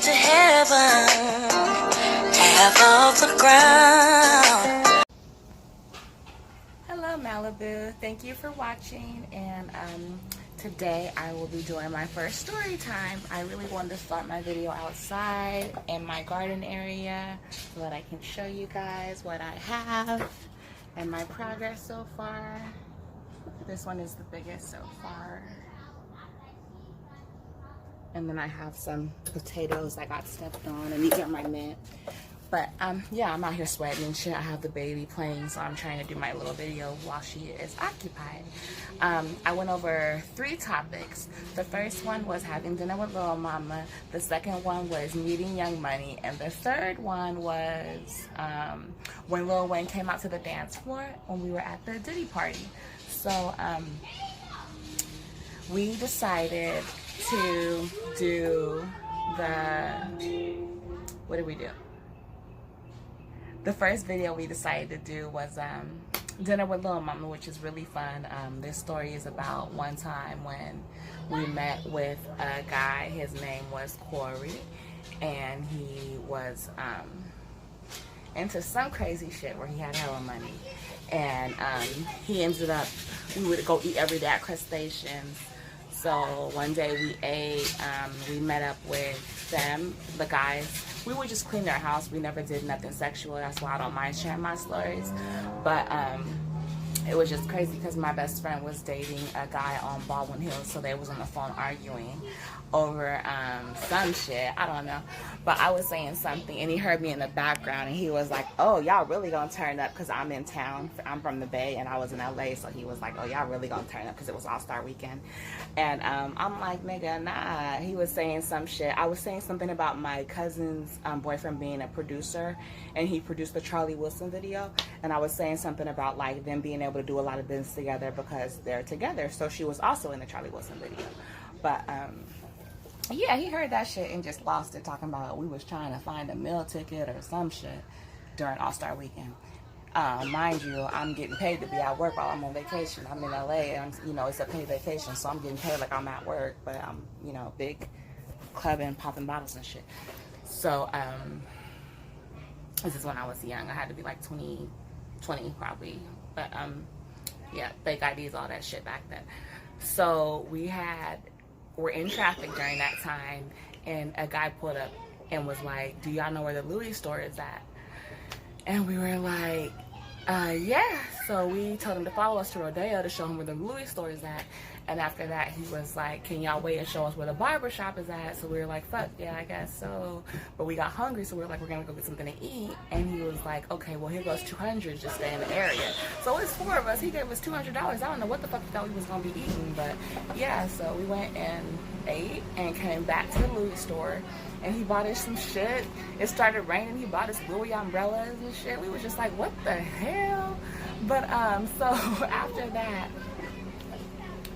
to heaven, half of the ground. Hello Malibu, thank you for watching, and today I will be doing my first story time. I really wanted to start my video outside in my garden area so that I can show you guys what I have and my progress so far. This one is the biggest so far. And then I have some potatoes I got stepped on, and these are my mint. But yeah, I'm out here sweating and shit. I have the baby playing, so I'm trying to do my little video while she is occupied. I went over 3 topics. The first one was having dinner with Lil Mama. The second one was meeting Young Money. And the third one was when Lil Wayne came out to the dance floor when we were at the Diddy party. So we decided to do what did we do? The first video we decided to do was dinner with Lil Mama, which is really fun. This story is about one time when we met with a guy. His name was Corey, and he was into some crazy shit where he had hella money. And he ended up, we would go eat every day at Crustaceans. So one day we ate, we met up with them, the guys. We would just clean their house. We never did nothing sexual. That's why I don't mind sharing my stories. But it was just crazy because my best friend was dating a guy on Baldwin Hills, so they was on the phone arguing over some shit. I don't know. But I was saying something, and he heard me in the background, and he was like, oh, y'all really gonna turn up because I'm in town. I'm from the Bay, and I was in LA, so he was like, oh, y'all really gonna turn up because it was All-Star Weekend. And I'm like, nigga, nah. He was saying some shit. I was saying something about my cousin's boyfriend being a producer, and he produced the Charlie Wilson video. And I was saying something about like them being able to do a lot of business together because they're together. So she was also in the Charlie Wilson video. But yeah, he heard that shit and just lost it, talking about we was trying to find a meal ticket or some shit during All-Star Weekend. Mind you, I'm getting paid to be at work while I'm on vacation. I'm in LA, and you know, it's a paid vacation, so I'm getting paid like I'm at work, but I'm, you know, big clubbing, popping bottles and shit. So this is when I was young. I had to be like 20 probably, but yeah, fake IDs, all that shit back then. So we're in traffic during that time, and a guy pulled up and was like, do y'all know where the Louis store is at? And we were like, yeah. So we told him to follow us to Rodeo to show him where the Louis store is at. And after that, he was like, can y'all wait and show us where the barber shop is at? So we were like, fuck, yeah, I guess so. But we got hungry, so we were like, we're gonna go get something to eat. And he was like, okay, well, here goes $200, just stay in the area. So it's 4 of us. He gave us $200. I don't know what the fuck he thought we was gonna be eating, but yeah, so we went and ate and came back to the Louis store. And he bought us some shit. It started raining. He bought us Louis umbrellas and shit. We was just like, what the hell? But so after that,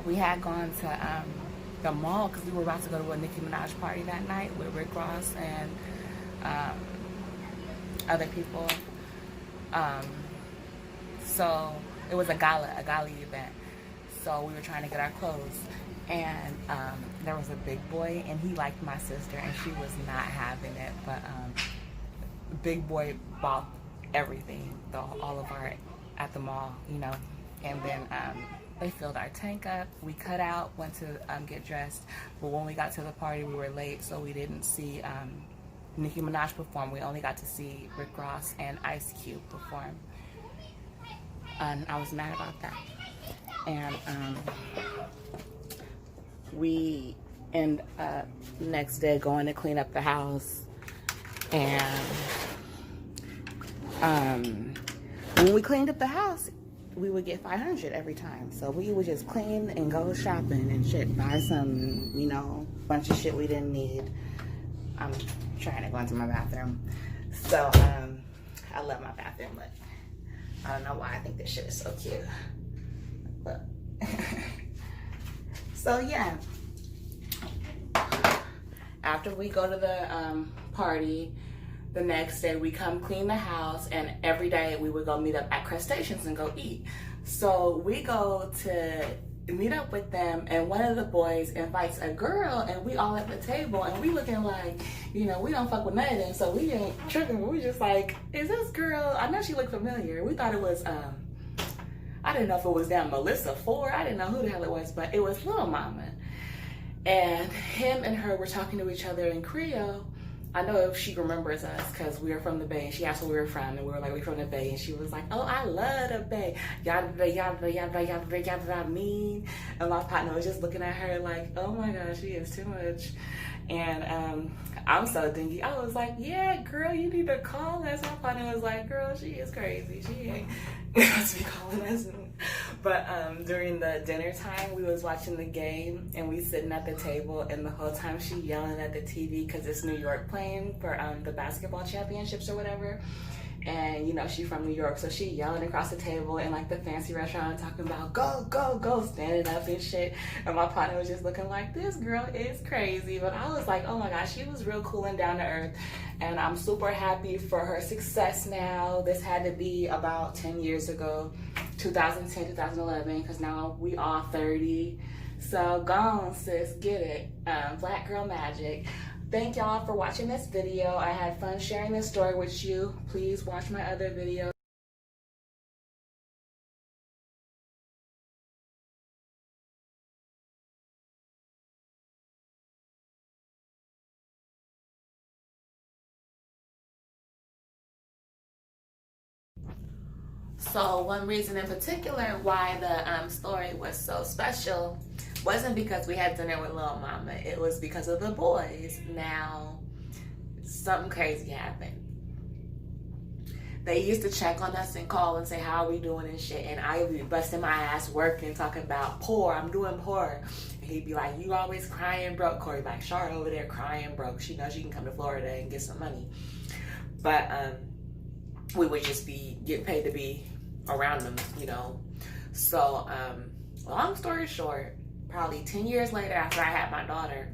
we had gone to the mall because we were about to go to a Nicki Minaj party that night with Rick Ross and other people. So it was a gala event. So we were trying to get our clothes. And there was a big boy, and he liked my sister, and she was not having it. But big boy bought everything, all of our at the mall, you know. And then they filled our tank up. We cut out, went to get dressed. But when we got to the party, we were late, so we didn't see Nicki Minaj perform. We only got to see Rick Ross and Ice Cube perform. And I was mad about that. And we end up next day going to clean up the house, and when we cleaned up the house, we would get $500 every time. So we would just clean and go shopping and shit, buy some, you know, bunch of shit we didn't need. I'm trying to go into my bathroom. So I love my bathroom, but I don't know why I think this shit is so cute. But so yeah, after we go to the party, the next day we come clean the house, and every day we would go meet up at Crustaceans and go eat. So we go to meet up with them, and one of the boys invites a girl, and we all at the table, and we looking like, you know, we don't fuck with none of them, so we ain't tripping. We just like, is this girl? I know she looked familiar. We thought it was I didn't know if it was down Melissa Ford. I didn't know who the hell it was, but it was Lil Mama. And him and her were talking to each other in Creole. I know if she remembers us because we were from the Bay. She asked where we were from, and we were like, we're from the Bay. And she was like, oh, I love the Bay. Yada, yada, yada, yada, yada, mean. And my partner was just looking at her like, oh my gosh, she is too much. And I'm so dingy. I was like, yeah, girl, you need to call us. My partner was like, girl, she is crazy. She ain't supposed to be calling us. But during the dinner time, we was watching the game, and we sitting at the table, and the whole time she yelling at the TV because it's New York playing for the basketball championships or whatever. And you know, she from New York, so she yelling across the table in like the fancy restaurant, talking about go, go, go, standing up and shit. And my partner was just looking like, this girl is crazy. But I was like, oh my gosh, she was real cool and down to earth. And I'm super happy for her success now. This had to be about 10 years ago, 2010, 2011, because now we all 30. So go on, sis, get it. Black Girl Magic. Thank y'all for watching this video. I had fun sharing this story with you. Please watch my other videos. So one reason in particular why the story was so special wasn't because we had dinner with Lil Mama. It was because of the boys. Now, something crazy happened. They used to check on us and call and say, how are we doing and shit. And I would be busting my ass working, talking about poor, I'm doing poor. And he'd be like, you always crying broke. Corey like, Charlotte over there crying broke. She knows she can come to Florida and get some money. But we would just be getting paid to be around them, you know. So long story short, probably 10 years later after I had my daughter,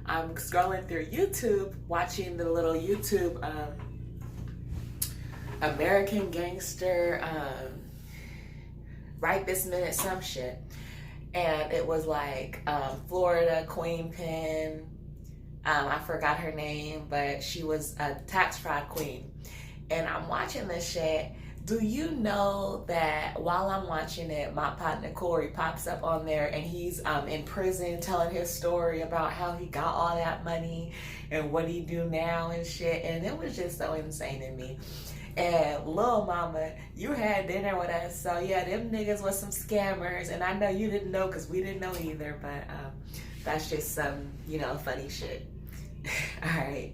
I'm scrolling through YouTube, watching the little YouTube American Gangster right this minute some shit. And it was like Florida Queen Pen, I forgot her name, but she was a tax fraud queen. And I'm watching this shit. Do you know that while I'm watching it, my partner Corey pops up on there, and he's in prison telling his story about how he got all that money and what he do now and shit. And it was just so insane to me. And Lil Mama, you had dinner with us, so yeah, them niggas was some scammers, and I know you didn't know because we didn't know either, but that's just some, you know, funny shit. All right.